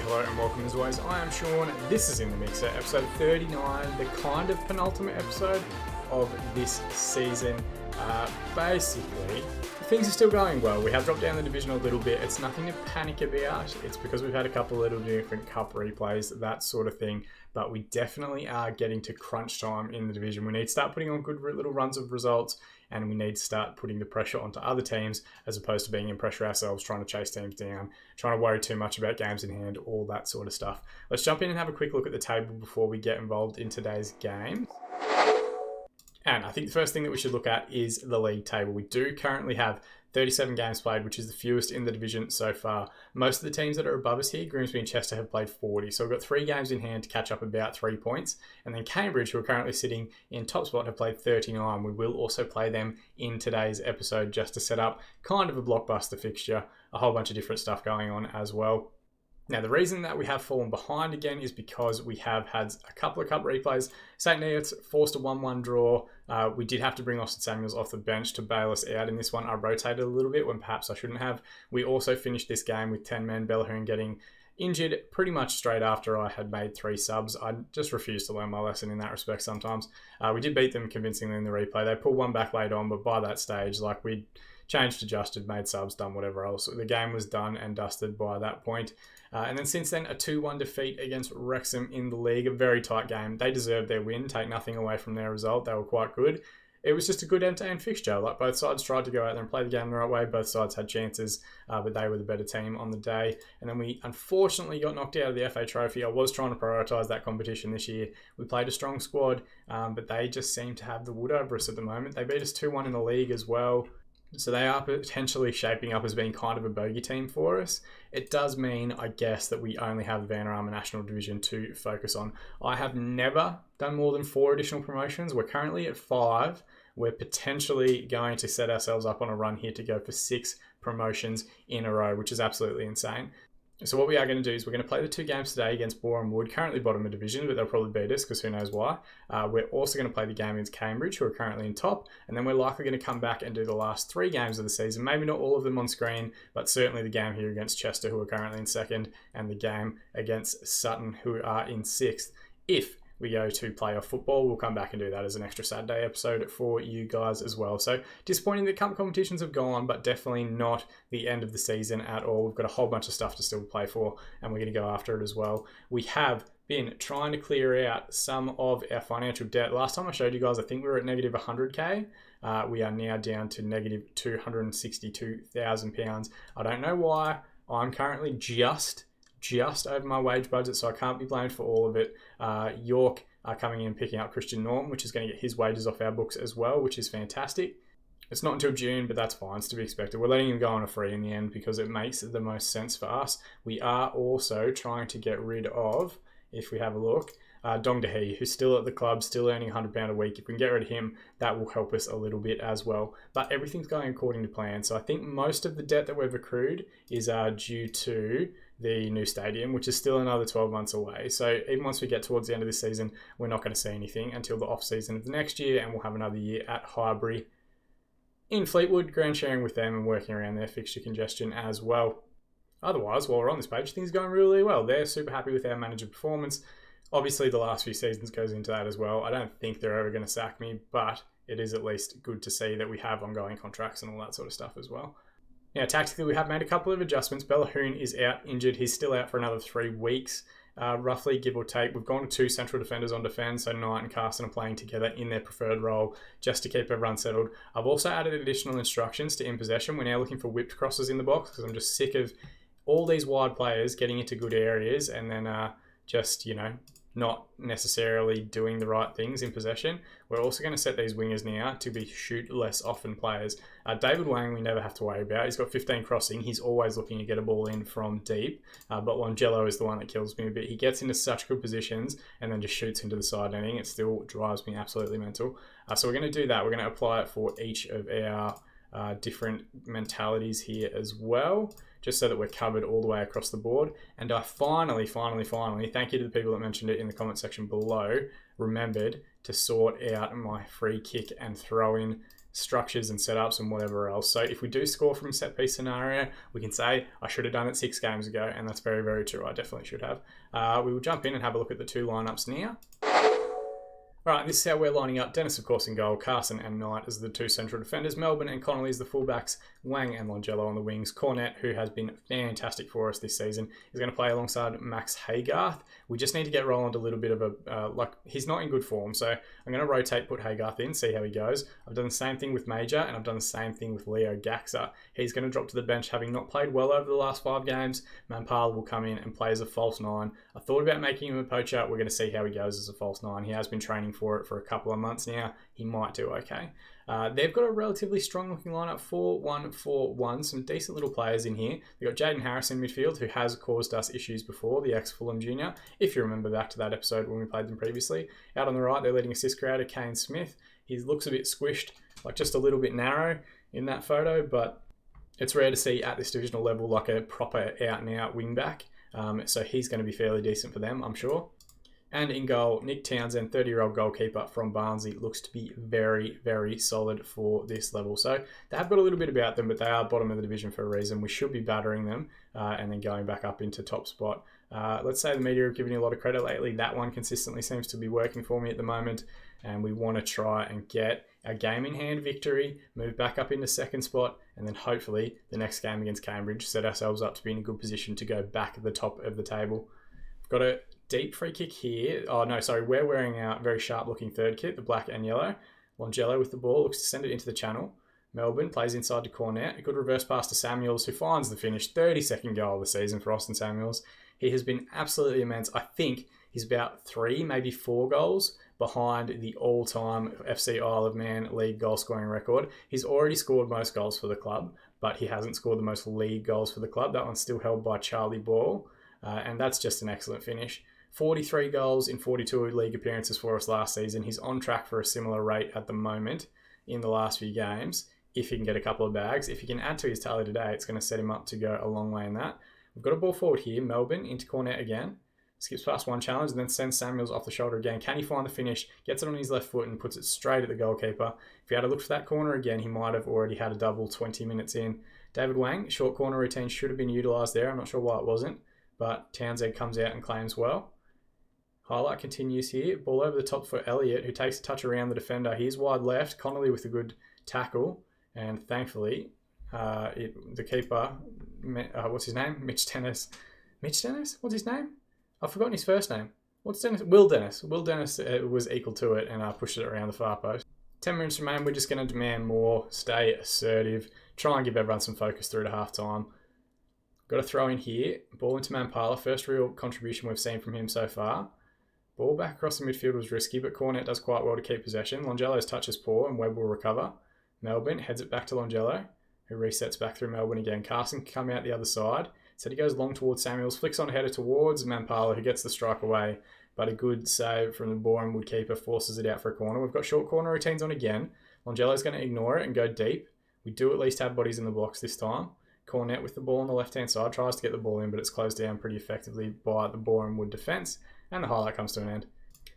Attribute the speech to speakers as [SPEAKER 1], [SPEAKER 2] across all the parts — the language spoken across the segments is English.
[SPEAKER 1] hello and welcome as always. I am Sean. This is In The Mixer, episode 39, the kind of penultimate episode of this season. Basically, things are still going well. We have dropped down the division a little bit. It's nothing to panic about. It's because we've had a couple of little different cup replays, that sort of thing. But we definitely are getting to crunch time in the division. We need to start putting on good little runs of results, and we need to start putting the pressure onto other teams as opposed to being in pressure ourselves, trying to chase teams down, trying to worry too much about games in hand, all that sort of stuff. Let's jump in and have a quick look at the table before we get involved in today's game. And I think the first thing that we should look at is the league table. We do currently have 37 games played, which is the fewest in the division so far. Most of the teams that are above us here, Grimsby and Chester, have played 40. So we've got 3 games in hand to catch up about 3 points. And then Cambridge, who are currently sitting in top spot, have played 39. We will also play them in today's episode just to set up kind of a blockbuster fixture, a whole bunch of different stuff going on as well. Now, the reason that we have fallen behind again is because we have had a couple of cup replays. St. Neots forced a 1-1 draw. We did have to bring Austin Samuels off the bench to bail us out in this one. I rotated a little bit when perhaps I shouldn't have. We also finished this game with 10 men, Bellahoon getting injured pretty much straight after I had made 3 subs. I just refused to learn my lesson in that respect sometimes. We did beat them convincingly in the replay. They pulled one back late on, but by that stage, we'd changed, adjusted, made subs, done whatever else. The game was done and dusted by that point. And then since then, a 2-1 defeat against Wrexham in the league. A very tight game. They deserved their win. Take nothing away from their result. They were quite good. It was just a good end-to-end fixture. Both sides tried to go out there and play the game the right way. Both sides had chances, but they were the better team on the day. And then we unfortunately got knocked out of the FA Trophy. I was trying to prioritise that competition this year. We played a strong squad, but they just seem to have the wood over us at the moment. They beat us 2-1 in the league as well. So they are potentially shaping up as being kind of a bogey team for us. It does mean, I guess, that we only have the Vanarama National Division to focus on. I have never done more than 4 additional promotions. We're currently at 5. We're potentially going to set ourselves up on a run here to go for 6 promotions in a row, which is absolutely insane. So what we are going to do is we're going to play the 2 games today against Boreham Wood, currently bottom of division, but they'll probably beat us because who knows why. We're also going to play the game against Cambridge, who are currently in top, and then we're likely going to come back and do the last 3 games of the season. Maybe not all of them on screen, but certainly the game here against Chester, who are currently in 2nd, and the game against Sutton, who are in 6th. If we go to playoff football, we'll come back and do that as an extra Saturday episode for you guys as well. So disappointing that cup competitions have gone, but definitely not the end of the season at all. We've got a whole bunch of stuff to still play for, and we're going to go after it as well. We have been trying to clear out some of our financial debt. Last time I showed you guys, I think we were at negative 100k. We are now down to negative £262,000. I don't know why. I'm currently just over my wage budget, so I can't be blamed for all of it. York are coming in and picking up Christian Norton, which is going to get his wages off our books as well, which is fantastic. It's not until June, but that's fine. It's to be expected. We're letting him go on a free in the end because it makes the most sense for us. We are also trying to get rid of, if we have a look, Dong Dahi, who's still at the club, still earning £100 a week. If we can get rid of him, that will help us a little bit as well. But everything's going according to plan. So I think most of the debt that we've accrued is due to the new stadium, which is still another 12 months away. So even once we get towards the end of the season, we're not going to see anything until the off season of the next year, and we'll have another year at Highbury in Fleetwood, ground sharing with them and working around their fixture congestion as well. Otherwise, while we're on this page, things are going really well. They're super happy with our manager performance. Obviously, the last few seasons goes into that as well. I don't think they're ever going to sack me, but it is at least good to see that we have ongoing contracts and all that sort of stuff as well. Now, tactically, we have made a couple of adjustments. Bellahoon is out injured. He's still out for another 3 weeks, roughly, give or take. We've gone to 2 central defenders on defence, so Knight and Carson are playing together in their preferred role just to keep everyone settled. I've also added additional instructions to in possession. We're now looking for whipped crosses in the box because I'm just sick of all these wide players getting into good areas and then not necessarily doing the right things in possession. We're also going to set these wingers now to be shoot less often players. David Wang we never have to worry about. He's got 15 crossing. He's always looking to get a ball in from deep. But Longello is the one that kills me a bit. He gets into such good positions and then just shoots into the side netting. It still drives me absolutely mental. So we're going to do that. We're going to apply it for each of our different mentalities here as well. just so that we're covered all the way across the board. And I finally, thank you to the people that mentioned it in the comment section below, remembered to sort out my free kick and throw in structures and setups and whatever else. So if we do score from set piece scenario, we can say I should have done it 6 games ago, and that's very, very true. I definitely should have. We will jump in and have a look at the 2 lineups now. All right, this is how we're lining up. Dennis, of course, in goal. Carson and Knight as the 2 central defenders. Melbourne and Connolly as the fullbacks. Wang and Longello on the wings. Cornette, who has been fantastic for us this season, is going to play alongside Max Haygarth. We just need to get Roland a little bit of a... he's not in good form, so I'm going to rotate, put Haygarth in, see how he goes. I've done the same thing with Major, and I've done the same thing with Leo Gaxa. He's going to drop to the bench, having not played well over the last 5 games. Mampala will come in and play as a false 9. I thought about making him a poacher. We're going to see how he goes as a false 9. He has been training for it for a couple of months now. He might do okay. They've got a relatively strong looking lineup, 4-1-4-1, some decent little players in here. They've got Jaden Harris in midfield, who has caused us issues before, the ex-Fulham junior, if you remember back to that episode when we played them previously. Out on the right, their leading assist creator, Kane Smith. He looks a bit squished, like just a little bit narrow in that photo, but it's rare to see at this divisional level like a proper out-and-out wing-back. So he's going to be fairly decent for them, I'm sure. And in goal, Nick Townsend, 30-year-old goalkeeper from Barnsley, looks to be very, very solid for this level. So they have got a little bit about them, but they are bottom of the division for a reason. We should be battering them and then going back up into top spot. Let's say the media have given you a lot of credit lately. That one consistently seems to be working for me at the moment. And we want to try and get a game in hand victory, move back up into second spot, and then hopefully the next game against Cambridge set ourselves up to be in a good position to go back at the top of the table. We've got a deep free kick here. Oh, no, sorry. We're wearing our very sharp-looking third kit, the black and yellow. Longello with the ball, looks to send it into the channel. Melbourne plays inside to Cornette. A good reverse pass to Samuels, who finds the finish. 32nd goal of the season for Austin Samuels. He has been absolutely immense. I think he's about 3, maybe 4 goals behind the all-time FC Isle of Man league goal-scoring record. He's already scored most goals for the club, but he hasn't scored the most league goals for the club. That one's still held by Charlie Ball, and that's just an excellent finish. 43 goals in 42 league appearances for us last season. He's on track for a similar rate at the moment in the last few games, if he can get a couple of bags. If he can add to his tally today, it's going to set him up to go a long way in that. We've got a ball forward here. Melbourne into Cornette again. Skips past one challenge and then sends Samuels off the shoulder again. Can he find the finish? Gets it on his left foot and puts it straight at the goalkeeper. If he had a look for that corner again, he might have already had a double 20 minutes in. David Wang, short corner routine should have been utilised there. I'm not sure why it wasn't, but Townsend comes out and claims well. Highlight continues here. Ball over the top for Elliott, who takes a touch around the defender. He's wide left. Connolly with a good tackle. And thankfully, the keeper, what's his name? Mitch Dennis. Mitch Dennis? What's his name? I've forgotten his first name. What's Dennis? Will Dennis. Will Dennis was equal to it and pushed it around the far post. 10 minutes remain. We're just going to demand more, stay assertive, try and give everyone some focus through to half-time. Got to throw in here. Ball into Mampala. First real contribution we've seen from him so far. Ball back across the midfield was risky, but Cornette does quite well to keep possession. Longello's touch is poor and Webb will recover. Melbourne heads it back to Longello, who resets back through Melbourne again. Carson can come out the other side. So he goes long towards Samuels, flicks on a header towards Mampala, who gets the strike away. But a good save from the Bournemouth keeper forces it out for a corner. We've got short corner routines on again. Longello's going to ignore it and go deep. We do at least have bodies in the box this time. Cornette with the ball on the left-hand side, tries to get the ball in, but it's closed down pretty effectively by the Bournemouth defence. And the highlight comes to an end.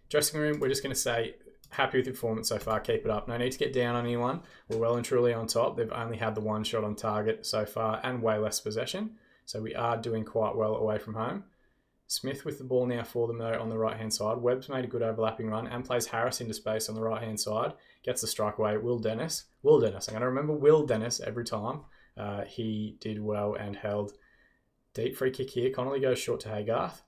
[SPEAKER 1] Dressing room, we're just going to say, happy with the performance so far, keep it up. No need to get down on anyone. We're well and truly on top. They've only had the 1 shot on target so far and way less possession. So we are doing quite well away from home. Smith with the ball now for them though on the right-hand side. Webb's made a good overlapping run and plays Harris into space on the right-hand side. Gets the strike away. Will Dennis. I'm going to remember Will Dennis every time. He did well and held. Deep free kick here. Connolly goes short to Haygarth,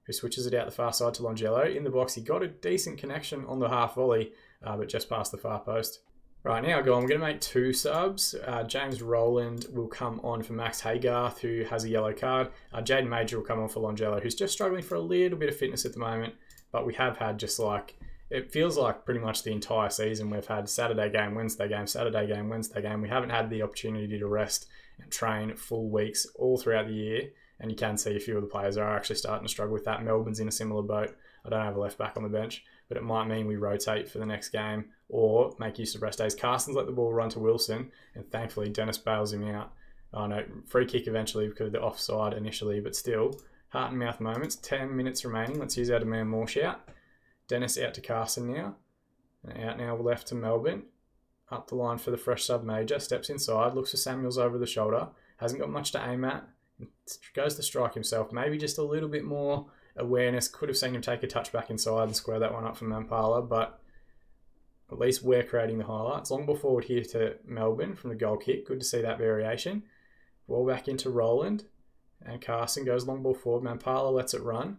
[SPEAKER 1] who switches it out the far side to Longello. In the box, he got a decent connection on the half volley, but just past the far post. Right, now go on. We're going to make 2 subs. James Rowland will come on for Max Haygarth, who has a yellow card. Jaden Major will come on for Longello, who's just struggling for a little bit of fitness at the moment. But we have had just like, it feels like pretty much the entire season we've had Saturday game, Wednesday game, Saturday game, Wednesday game. We haven't had the opportunity to rest and train full weeks all throughout the year. And you can see a few of the players are actually starting to struggle with that. Melbourne's in a similar boat. I don't have a left back on the bench, but it might mean we rotate for the next game or make use of rest days. Carson's let the ball run to Wilson, and thankfully Dennis bails him out. Oh no, free kick eventually because of the offside initially, but still, heart and mouth moments. 10 minutes remaining. Let's use our demand more shout. Dennis out to Carson now. And out now left to Melbourne. Up the line for the fresh sub major. Steps inside. Looks for Samuels over the shoulder. Hasn't got much to aim at. Goes to strike himself. Maybe just a little bit more awareness. Could have seen him take a touch back inside and square that one up for Mampala. But at least we're creating the highlights. Long ball forward here to Melbourne from the goal kick. Good to see that variation. Ball back into Roland. And Carson goes long ball forward. Mampala lets it run.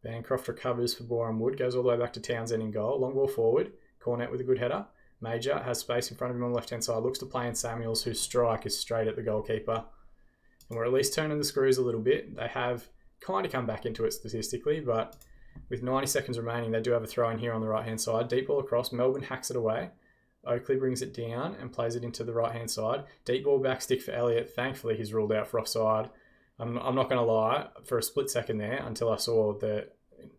[SPEAKER 1] Bancroft recovers for Borum Wood. Goes all the way back to Townsend in goal. Long ball forward. Cornet with a good header. Major has space in front of him on the left-hand side. Looks to play in Samuels, whose strike is straight at the goalkeeper. And we're at least turning the screws a little bit. They have kind of come back into it statistically, but with 90 seconds remaining, they do have a throw in here on the right-hand side. Deep ball across. Melbourne hacks it away. Oakley brings it down and plays it into the right-hand side. Deep ball back stick for Elliott. Thankfully, he's ruled out for offside. I'm not going to lie. For a split second there, until I saw the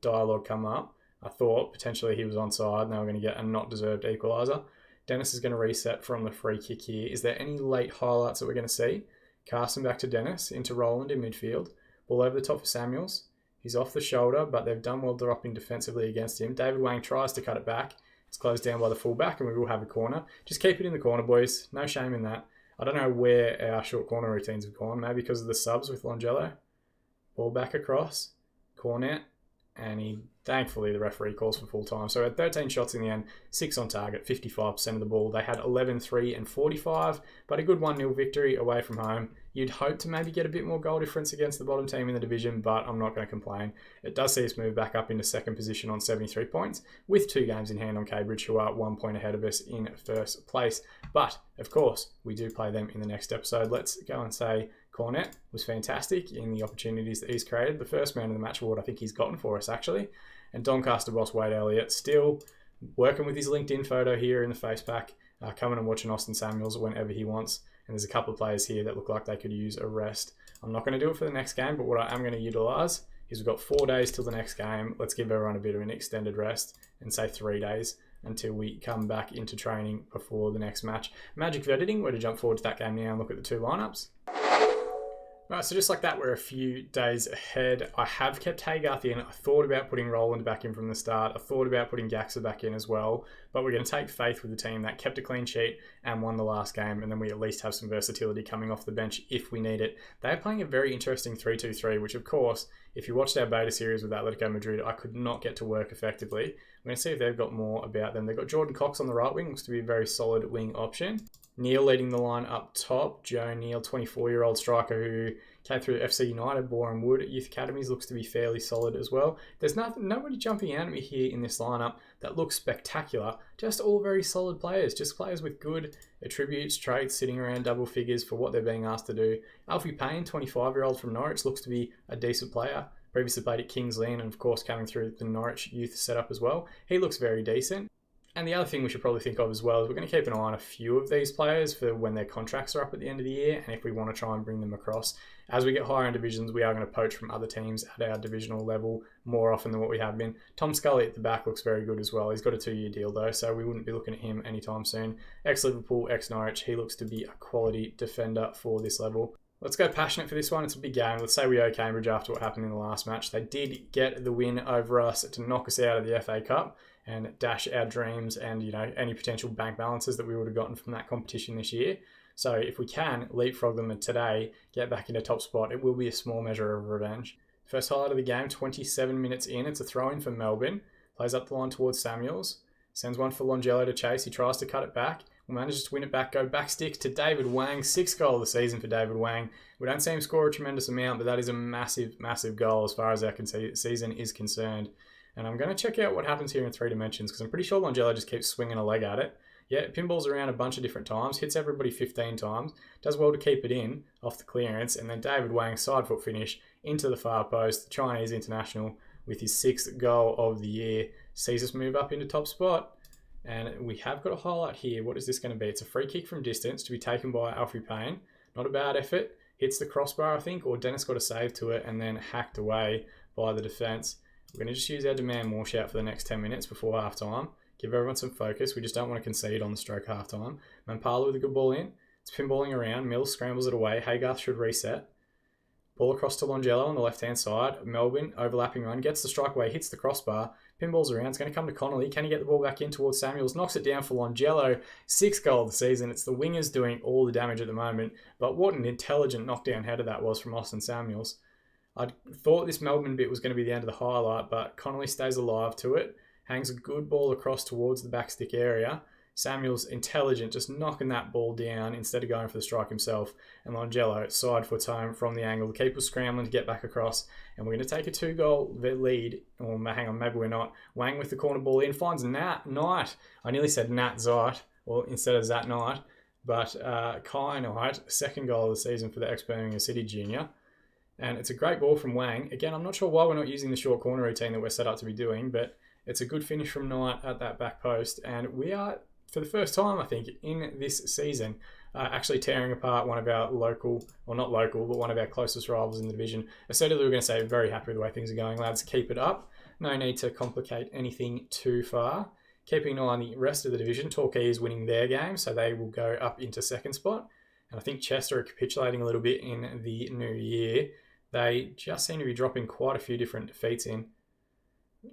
[SPEAKER 1] dialogue come up, I thought potentially he was onside. Now we're going to get a not deserved equaliser. Dennis is going to reset from the free kick here. Is there any late highlights that we're going to see? Carson back to Dennis, into Roland in midfield. Ball over the top for Samuels. He's off the shoulder, but they've done well dropping defensively against him. David Wang tries to cut it back. It's closed down by the fullback, and we will have a corner. Just keep it in the corner, boys. No shame in that. I don't know where our short corner routines have gone. Maybe because of the subs with Longello. Ball back across. Cornet. And thankfully, the referee calls for full time. So at 13 shots in the end, 6 on target, 55% of the ball. They had 11, 3 and 45, but a good 1-0 victory away from home. You'd hope to maybe get a bit more goal difference against the bottom team in the division, but I'm not going to complain. It does see us move back up into second position on 73 points, with 2 games in hand on Cambridge, who are 1 point ahead of us in first place. But, of course, we do play them in the next episode. Let's go and say Cornet was fantastic in the opportunities that he's created. The first man of the match award I think he's gotten for us, actually. And Doncaster boss Wade Elliott still working with his LinkedIn photo here in the face pack, coming and watching Austin Samuels whenever he wants. And there's a couple of players here that look like they could use a rest. I'm not going to do it for the next game, but what I am going to utilise is we've got 4 days till the next game. Let's give everyone a bit of an extended rest and say 3 days until we come back into training before the next match. Magic of editing, we're to jump forward to that game now and look at the 2 lineups. Right, so just like that, we're a few days ahead. I have kept Haygarth in. I thought about putting Roland back in from the start. I thought about putting Gaxa back in as well. But we're going to take faith with the team that kept a clean sheet and won the last game. And then we at least have some versatility coming off the bench if we need it. They're playing a very interesting 3-2-3, which of course, if you watched our beta series with Atletico Madrid, I could not get to work effectively. I'm going to see if they've got more about them. They've got Jordan Cox on the right wing. Looks to be a very solid wing option. Neil leading the line up top. Joe Neal, 24-year-old striker who came through FC United, Borum Wood at Youth Academies, looks to be fairly solid as well. There's nobody jumping out at me here in this lineup that looks spectacular. Just all very solid players. Just players with good attributes, traits, sitting around double figures for what they're being asked to do. Alfie Payne, 25-year-old from Norwich, looks to be a decent player. Previously played at Kings Lynn and, of course, coming through the Norwich youth setup as well. He looks very decent. And the other thing we should probably think of as well is we're going to keep an eye on a few of these players for when their contracts are up at the end of the year, and if we want to try and bring them across. As we get higher in divisions, we are going to poach from other teams at our divisional level more often than what we have been. Tom Scully at the back looks very good as well. He's got a 2-year deal though, so we wouldn't be looking at him anytime soon. Ex-Liverpool, ex-Norwich, he looks to be a quality defender for this level. Let's go passionate for this one. It's a big game. Let's say we owe Cambridge after what happened in the last match. They did get the win over us to knock us out of the FA Cup and dash our dreams and, any potential bank balances that we would have gotten from that competition this year. So if we can leapfrog them and today get back into top spot, it will be a small measure of revenge. First highlight of the game, 27 minutes in. It's a throw-in for Melbourne. Plays up the line towards Samuels. Sends one for Longello to chase. He tries to cut it back. Manages to win it back, go back stick to David Wang. 6th goal of the season for David Wang. We don't see him score a tremendous amount, but that is a massive, massive goal as far as our season is concerned. And I'm going to check out what happens here in 3 dimensions because I'm pretty sure Longello just keeps swinging a leg at it. Yeah, it pinballs around a bunch of different times, hits everybody 15 times, does well to keep it in off the clearance, and then David Wang's side foot finish into the far post, the Chinese international, with his 6th goal of the year, sees us move up into top spot. And we have got a highlight here. What is this going to be? It's a free kick from distance to be taken by Alfie Payne. Not a bad effort. Hits the crossbar, I think, or Dennis got a save to it and then hacked away by the defence. We're going to just use our demand more shout for the next 10 minutes before half time. Give everyone some focus. We just don't want to concede on the stroke half time. Mampala with a good ball in. It's pinballing around. Mills scrambles it away. Haygarth should reset. Ball across to Longello on the left-hand side. Melbourne, overlapping run, gets the strike away, hits the crossbar. Pinballs around. It's going to come to Connolly. Can he get the ball back in towards Samuels? Knocks it down for Longello. 6th goal of the season. It's the wingers doing all the damage at the moment. But what an intelligent knockdown header that was from Austin Samuels. I thought this Melbourne bit was going to be the end of the highlight, but Connolly stays alive to it. Hangs a good ball across towards the backstick area. Samuels, intelligent, just knocking that ball down instead of going for the strike himself. And Longello side foots home from the angle. The keeper's scrambling to get back across. And we're going to take a 2-goal lead. Or hang on, maybe we're not. Wang with the corner ball in. Finds Knight. I nearly said Nat Zeit, or instead of Zat Knight. But Kai Knight, 2nd goal of the season for the ex-Birmingham City junior. And it's a great ball from Wang. Again, I'm not sure why we're not using the short corner routine that we're set up to be doing, but it's a good finish from Knight at that back post. And we are, for the first time, I think, in this season, actually tearing apart one of our local, or not local, but one of our closest rivals in the division. Assertively, we're going to say very happy with the way things are going, lads. Keep it up. No need to complicate anything too far. Keeping an eye on the rest of the division, Torquay is winning their game, so they will go up into 2nd spot. And I think Chester are capitulating a little bit in the new year. They just seem to be dropping quite a few different defeats in.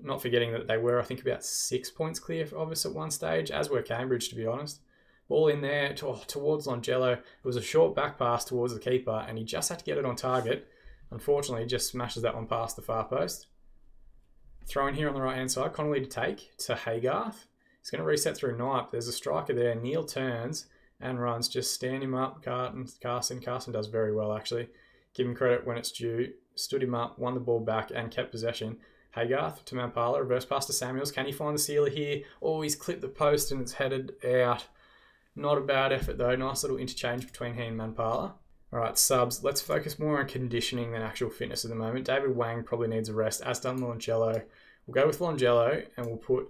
[SPEAKER 1] Not forgetting that they were, I think, about 6 points clear of us at one stage, as were Cambridge, to be honest. Ball in there towards Longello. It was a short back pass towards the keeper, and he just had to get it on target. Unfortunately, he just smashes that one past the far post. Throw in here on the right-hand side. Connolly to take to Haygarth. He's going to reset through Knight. There's a striker there. Neil turns and runs. Just stand him up. Carson does very well, actually. Give him credit when it's due. Stood him up, won the ball back, and kept possession. Haygarth to Mampala, reverse pass to Samuels. Can he find the sealer here? Oh, he's clipped the post and it's headed out. Not a bad effort though. Nice little interchange between he and Mampala. Alright, subs. Let's focus more on conditioning than actual fitness at the moment. David Wang probably needs a rest, as done Longello. We'll go with Longello and we'll put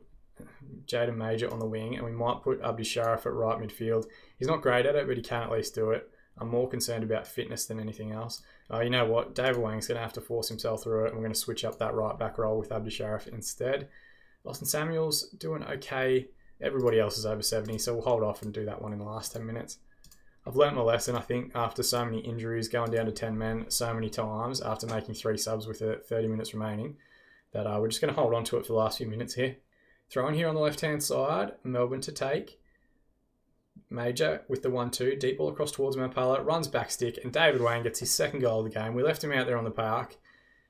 [SPEAKER 1] Jaden Major on the wing, and we might put Abdi Sharaf at right midfield. He's not great at it, but he can at least do it. I'm more concerned about fitness than anything else. You know what? David Wang's going to have to force himself through it, and we're going to switch up that right back role with Abdi Sharaf instead. Austin Samuels doing okay. Everybody else is over 70, so we'll hold off and do that one in the last 10 minutes. I've learnt my lesson, I think, after so many injuries, going down to 10 men so many times, after making 3 subs with 30 minutes remaining, that we're just going to hold on to it for the last few minutes here. Throw in here on the left-hand side, Melbourne to take. Major with the 1-2, deep ball across towards Mampala, runs back stick, and David Wang gets his 2nd goal of the game. We left him out there on the park.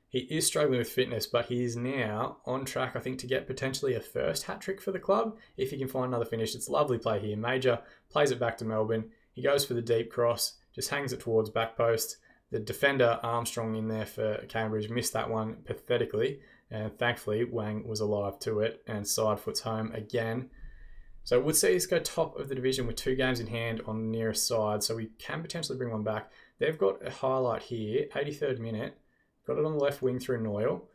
[SPEAKER 1] He is struggling with fitness, but he is now on track, I think, to get potentially a 1st hat-trick for the club, if he can find another finish. It's a lovely play here. Major plays it back to Melbourne. He goes for the deep cross, just hangs it towards back post. The defender, Armstrong, in there for Cambridge, missed that one pathetically, and thankfully, Wang was alive to it, and side foots home again. So it would see us go top of the division with 2 games in hand on the nearest side, so we can potentially bring one back. They've got a highlight here, 83rd minute. Got it on the left wing through Noyle.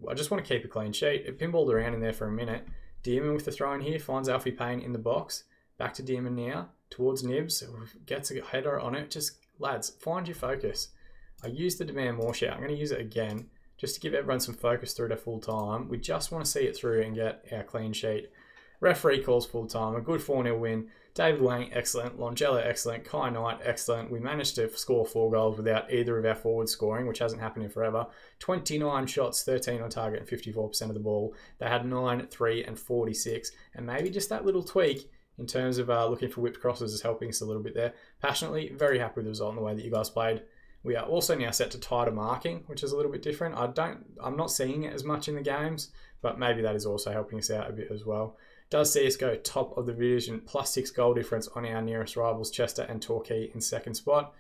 [SPEAKER 1] I just want to keep a clean sheet. It pinballed around in there for a minute. Dearman with the throw in here, finds Alfie Payne in the box. Back to Dearman now, towards Nibs. Gets a header on it. Just, lads, find your focus. I used the demand more shout. I'm going to use it again, just to give everyone some focus through to full time. We just want to see it through and get our clean sheet. Referee calls full time, a good 4-0 win. David Wang, excellent. Longello, excellent. Kai Knight, excellent. We managed to score 4 goals without either of our forwards scoring, which hasn't happened in forever. 29 shots, 13 on target, and 54% of the ball. They had 9, 3, and 46. And maybe just that little tweak in terms of looking for whipped crosses is helping us a little bit there. Passionately, very happy with the result and the way that you guys played. We are also now set to tighter marking, which is a little bit different. I'm not seeing it as much in the games, but maybe that is also helping us out a bit as well. Does see us go top of the division, plus 6 goal difference on our nearest rivals, Chester and Torquay, in 2nd spot.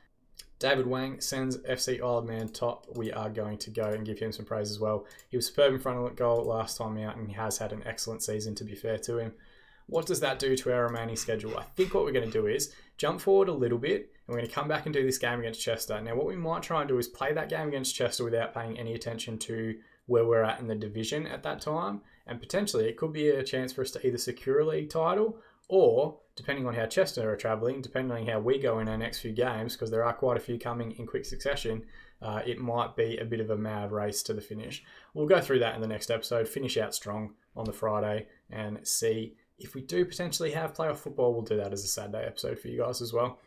[SPEAKER 1] David Wang sends FC Isle of Man top. We are going to go and give him some praise as well. He was superb in front of the goal last time out, and he has had an excellent season, to be fair to him. What does that do to our remaining schedule? I think what we're going to do is jump forward a little bit, and we're going to come back and do this game against Chester. Now, what we might try and do is play that game against Chester without paying any attention to where we're at in the division at that time, and potentially it could be a chance for us to either secure a league title, or depending on how Chester are travelling, depending on how we go in our next few games, because there are quite a few coming in quick succession, it might be a bit of a mad race to the finish. We'll go through that in the next episode, finish out strong on the Friday, and see if we do potentially have playoff football. We'll do that as a Saturday episode for you guys as well.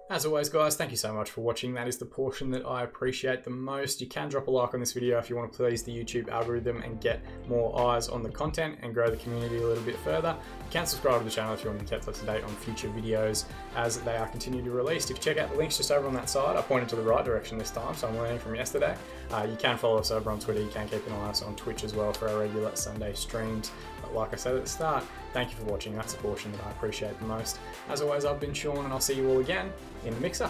[SPEAKER 1] As always, guys, thank you so much for watching. That is the portion that I appreciate the most. You can drop a like on this video if you want to please the YouTube algorithm and get more eyes on the content and grow the community a little bit further. You can subscribe to the channel if you want to be kept up to date on future videos as they are continued to be released. If you check out the links just over on that side, I pointed to the right direction this time, so I'm learning from yesterday. You can follow us over on Twitter. You can keep an eye on us on Twitch as well for our regular Sunday streams. But like I said at the start, thank you for watching. That's the portion that I appreciate the most. As always, I've been Sean, and I'll see you all again in the mixer.